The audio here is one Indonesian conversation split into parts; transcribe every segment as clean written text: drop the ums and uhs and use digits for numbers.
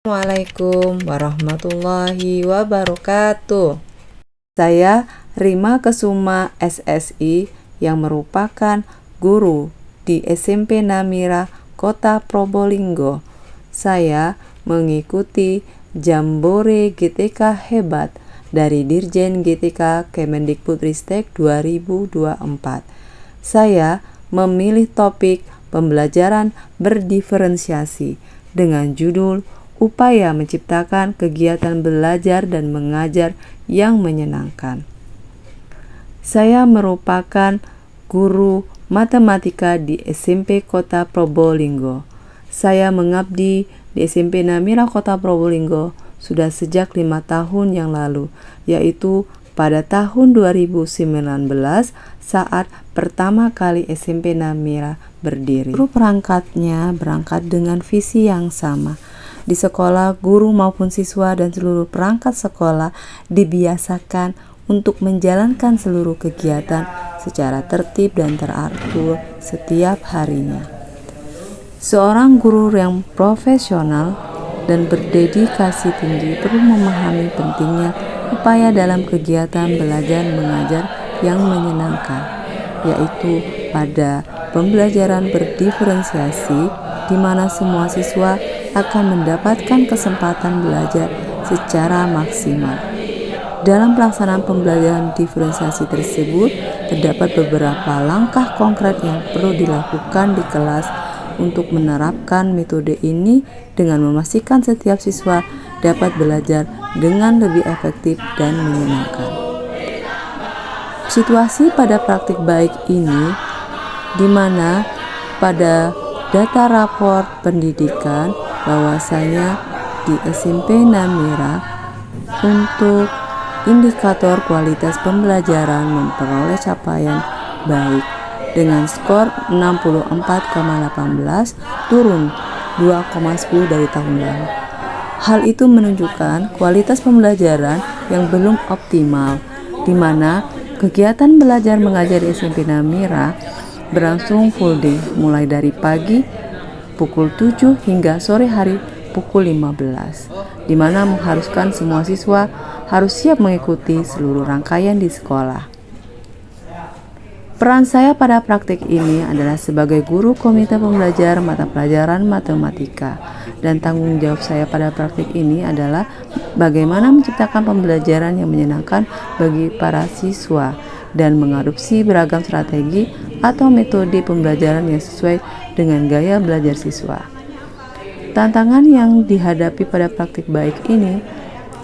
Assalamualaikum warahmatullahi wabarakatuh. Saya Rima Kesuma SSI yang merupakan guru di SMP Namira Kota Probolinggo. Saya mengikuti Jambore GTK Hebat dari Dirjen GTK Kemendikbudristek 2024. Saya memilih topik pembelajaran berdiferensiasi dengan judul Upaya menciptakan kegiatan belajar dan mengajar yang menyenangkan. Saya merupakan guru matematika di SMP Kota Probolinggo. Saya mengabdi di SMP Namira Kota Probolinggo sudah sejak 5 tahun yang lalu, yaitu pada tahun 2019 saat pertama kali SMP Namira berdiri. Guru perangkatnya berangkat dengan visi yang sama. Di sekolah, guru maupun siswa dan seluruh perangkat sekolah dibiasakan untuk menjalankan seluruh kegiatan secara tertib dan teratur setiap harinya. Seorang guru yang profesional dan berdedikasi tinggi perlu memahami pentingnya upaya dalam kegiatan belajar mengajar yang menyenangkan, yaitu pada pembelajaran berdiferensiasi di mana semua siswa akan mendapatkan kesempatan belajar secara maksimal. Dalam pelaksanaan pembelajaran diferensiasi tersebut, terdapat beberapa langkah konkret yang perlu dilakukan di kelas untuk menerapkan metode ini dengan memastikan setiap siswa dapat belajar dengan lebih efektif dan menyenangkan. Situasi pada praktik baik ini di mana pada data rapor pendidikan bahwasanya di SMP Namira untuk indikator kualitas pembelajaran memperoleh capaian baik dengan skor 64,18 turun 2,10 dari tahun lalu. Hal itu menunjukkan kualitas pembelajaran yang belum optimal, di mana kegiatan belajar mengajar di SMP Namira berlangsung full day mulai dari pagi pukul 7 hingga sore hari pukul 15, di mana mengharuskan semua siswa harus siap mengikuti seluruh rangkaian di sekolah. Peran saya pada praktik ini adalah sebagai guru komite pembelajar mata pelajaran matematika, dan tanggung jawab saya pada praktik ini adalah bagaimana menciptakan pembelajaran yang menyenangkan bagi para siswa dan mengadopsi beragam strategi atau metode pembelajaran yang sesuai dengan gaya belajar siswa. Tantangan yang dihadapi pada praktik baik ini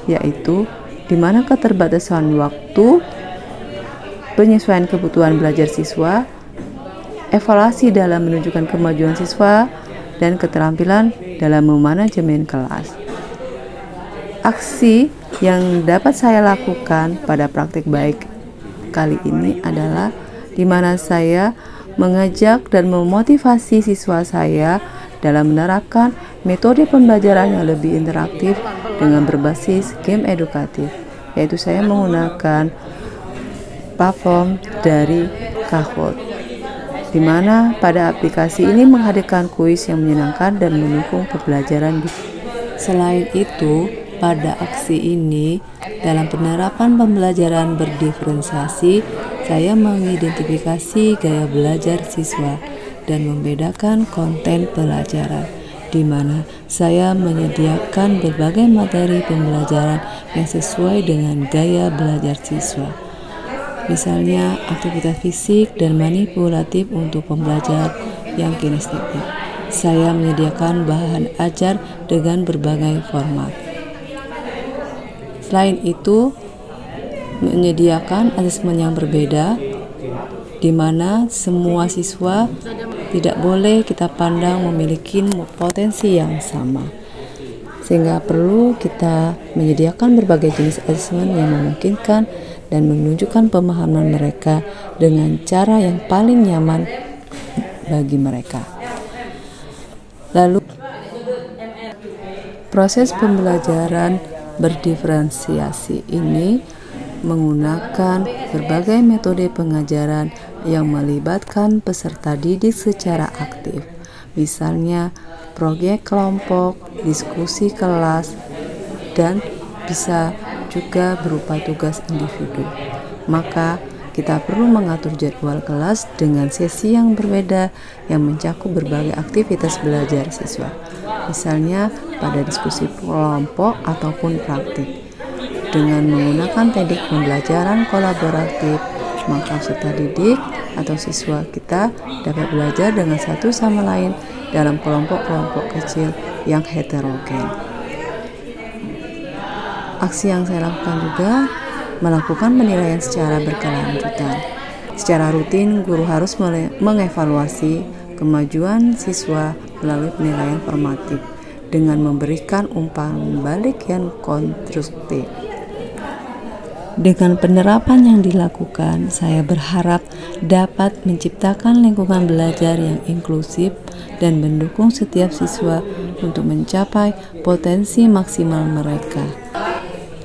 yaitu di mana keterbatasan waktu, penyesuaian kebutuhan belajar siswa, evaluasi dalam menunjukkan kemajuan siswa, dan keterampilan dalam memanajemen kelas. Aksi yang dapat saya lakukan pada praktik baik kali ini adalah di mana saya mengajak dan memotivasi siswa saya dalam menerapkan metode pembelajaran yang lebih interaktif dengan berbasis game edukatif, yaitu saya menggunakan platform dari Kahoot, di mana pada aplikasi ini menghadirkan kuis yang menyenangkan dan mendukung pembelajaran. Selain itu, pada aksi ini, dalam penerapan pembelajaran berdiferensiasi, saya mengidentifikasi gaya belajar siswa dan membedakan konten pelajaran, di mana saya menyediakan berbagai materi pembelajaran yang sesuai dengan gaya belajar siswa. Misalnya, aktivitas fisik dan manipulatif untuk pembelajar yang kinestetik. Saya menyediakan bahan ajar dengan berbagai format. Selain itu, menyediakan asesmen yang berbeda, di mana semua siswa tidak boleh kita pandang memiliki potensi yang sama, sehingga perlu kita menyediakan berbagai jenis asesmen yang memungkinkan dan menunjukkan pemahaman mereka dengan cara yang paling nyaman bagi mereka. Lalu, proses pembelajaran berdiferensiasi ini menggunakan berbagai metode pengajaran yang melibatkan peserta didik secara aktif. misalnya proyek kelompok, diskusi kelas, dan bisa juga berupa tugas individu. Maka kita perlu mengatur jadwal kelas dengan sesi yang berbeda yang mencakup berbagai aktivitas belajar siswa, misalnya pada diskusi kelompok ataupun praktik. Dengan menggunakan teknik pembelajaran kolaboratif, maka peserta didik atau siswa kita dapat belajar dengan satu sama lain dalam kelompok-kelompok kecil yang heterogen. Aksi yang saya lakukan juga melakukan penilaian secara berkelanjutan. Secara rutin, guru harus mengevaluasi kemajuan siswa melalui penilaian formatif dengan memberikan umpan balik yang konstruktif. Dengan penerapan yang dilakukan, saya berharap dapat menciptakan lingkungan belajar yang inklusif dan mendukung setiap siswa untuk mencapai potensi maksimal mereka.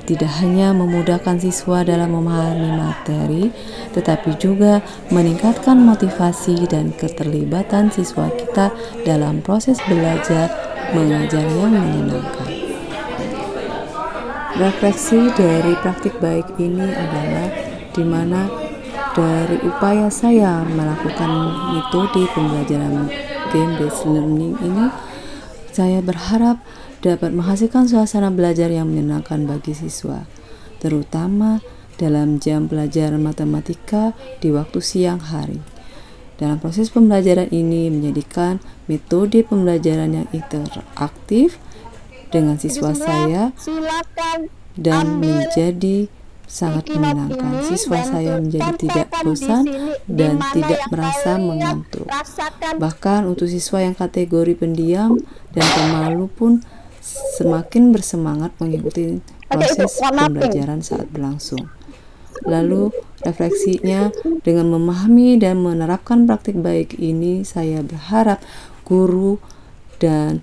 Tidak hanya memudahkan siswa dalam memahami materi, tetapi juga meningkatkan motivasi dan keterlibatan siswa kita dalam proses belajar mengajar yang menyenangkan. Refleksi dari praktik baik ini adalah di mana dari upaya saya melakukan metode pembelajaran game-based learning ini, saya berharap dapat menghasilkan suasana belajar yang menyenangkan bagi siswa, terutama dalam jam pelajaran matematika di waktu siang hari. Dalam proses pembelajaran ini menjadikan metode pembelajaran yang interaktif dengan siswa saya dan menjadi sangat menyenangkan. Siswa saya menjadi tidak bosan dan tidak merasa mengantuk. Bahkan untuk siswa yang kategori pendiam dan pemalu pun semakin bersemangat mengikuti proses pembelajaran saat berlangsung. Lalu refleksinya, dengan memahami dan menerapkan praktik baik ini, saya berharap guru dan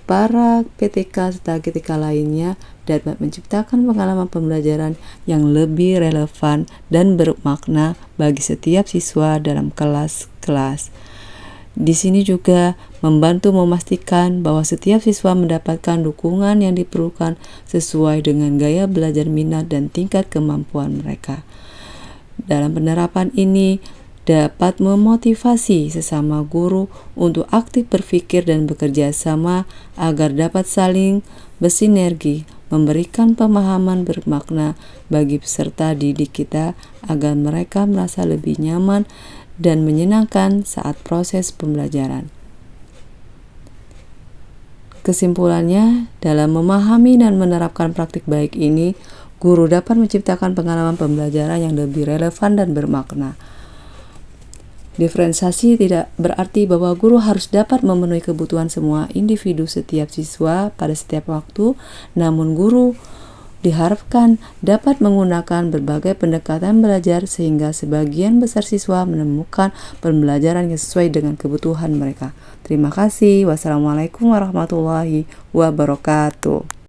para PTK serta GTK lainnya dapat menciptakan pengalaman pembelajaran yang lebih relevan dan bermakna bagi setiap siswa dalam kelas-kelas. Di sini juga membantu memastikan bahwa setiap siswa mendapatkan dukungan yang diperlukan sesuai dengan gaya belajar minat dan tingkat kemampuan mereka. Dalam penerapan ini dapat memotivasi sesama guru untuk aktif berpikir dan bekerja sama agar dapat saling bersinergi, memberikan pemahaman bermakna bagi peserta didik kita agar mereka merasa lebih nyaman dan menyenangkan saat proses pembelajaran. Kesimpulannya, dalam memahami dan menerapkan praktik baik ini, guru dapat menciptakan pengalaman pembelajaran yang lebih relevan dan bermakna. Diferensiasi tidak berarti bahwa guru harus dapat memenuhi kebutuhan semua individu setiap siswa pada setiap waktu, namun guru diharapkan dapat menggunakan berbagai pendekatan belajar sehingga sebagian besar siswa menemukan pembelajaran yang sesuai dengan kebutuhan mereka. Terima kasih. Wassalamualaikum warahmatullahi wabarakatuh.